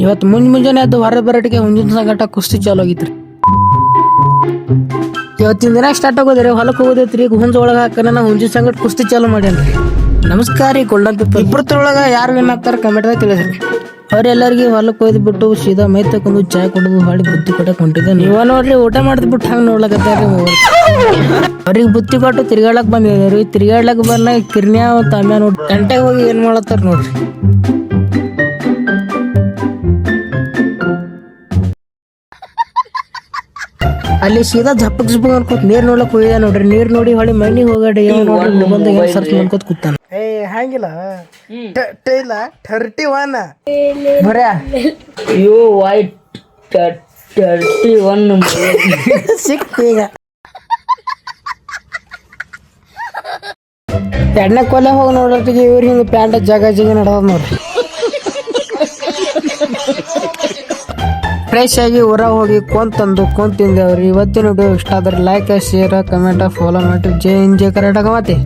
ಇವತ್ತು ಮುಂಜಾನೆ ಅದು ಹೊರ ಬರಟಿಗೆ ಹುಂಜಿನ ಸಂಗಟ ಕುಸ್ತಿ ಚಾಲು ಆಗಿತ್ರಿ. ಇವತ್ತಿನ ದಿನ ಸ್ಟಾರ್ಟ್ ಆಗೋದ್ರಿ, ಹೊಲಕ್ಕೆ ಹೋಗೋದೈತ್ರಿ. ಹುಂಜ ಒಳಗ ಹಾಕನ ಹುಂಜಿನ ಸಂಗಟ ಕುಸ್ತಿ ಚಾಲು ಮಾಡ್ಯಾನ್ರಿ. ನಮಸ್ಕಾರ ರೀ ಗೋಲ್ಡನ್ ಪೀಪಲ್. ಇಬ್ಬರೊಳಗ ಯಾರು ವಿನ್ ಆಗ್ತಾರ ಕಮೆಂಟ್ದಾಗ ತಿಳಿಸ್ರಿ. ಅವ್ರೆಲ್ಲರಿಗೆ ಹೊಲಕ್ಕೆ ಒಯ್ದು ಬಿಟ್ಟು ಸೀದಾ ಮೈ ತಕೊಂಡು ಚಾಯ್ ಕುಡಿದು ಹೊಳಿ ಬುತ್ತಿ ಕೊಟ್ಟಕ್ಕೆ ಹೊಂಟಿದ್ದೆ. ನೀವ ನೋಡ್ರಿ ಊಟ ಮಾಡಿದ್ ಬಿಟ್ಟು ಹಂಗ ನೋಡ್ಲಕತ್ತಾರ್ರಿ. ಅವ್ರಿಗೆ ಬುತ್ತಿ ಕೊಟ್ಟು ತಿರ್ಗಾಡ್ಲಕ್ ಬಂದಿದ್ರಿ. ತಿರ್ಗಾಡ್ಲಕ್ ಬಂದ ಕಿರ್ನ್ಯಾ ತಮ್ಯ ನೋಡ್ರಿ ಗಂಟೆಗೆ ಹೋಗಿ ಏನ್ ಮಾಡತ್ತಾರ ನೋಡ್ರಿ. ಅಲ್ಲಿ ಸೀದಾ ಝಪ್ಪಕ್ ಝಪ್ಪಕ್ ಅನ್ಕೋತ ನೀರ್ ನೋಡ್ಲಕ್ ಹೋಗಿದ ನೋಡ್ರಿ. ನೀರ್ ನೋಡಿ ಹೊಳಿ ಮಣ್ಣಿಗೆ ಹೋಗಡಿ ನೋಡ್ರಿ ಬಂದ ಏನ್ ಸರ್ಚ್ ಮಾಡ್ಕೋತ ಕೂತಾನ. ಹಂಗಿಲ್ಲ ಇಲ್ಲ 31 ಬರೇ ಯು ವೈಟ್ 31 ಸಿಕ್ತೀಗ. ಎಣ್ಣೆ ಕೊಲೆ ಹೋಗಿ ನೋಡೋಟಿಗೆ ಇವ್ರು ಹಿಂಗ ಪ್ಯಾಂಟ್ ಜಾಗ ನಡೋದ್ ನೋಡ್ರಿ. ಫ್ರೆಶ್ ಆಗಿ ಊರ ಹೋಗಿ ಕೊಂತಂದು ತಿಂದೇವ್ರಿ. ಇವತ್ತಿನ ವಿಡಿಯೋ ಇಷ್ಟ ಆದ್ರೆ ಲೈಕ್ ಶೇರ್ ಕಮೆಂಟ್ ಫಾಲೋ ಮಾಡಿ. ಜೈ ಹಿಂದ್ ಜೈ ಕರ್ನಾಟಕ ಮಾತೆ.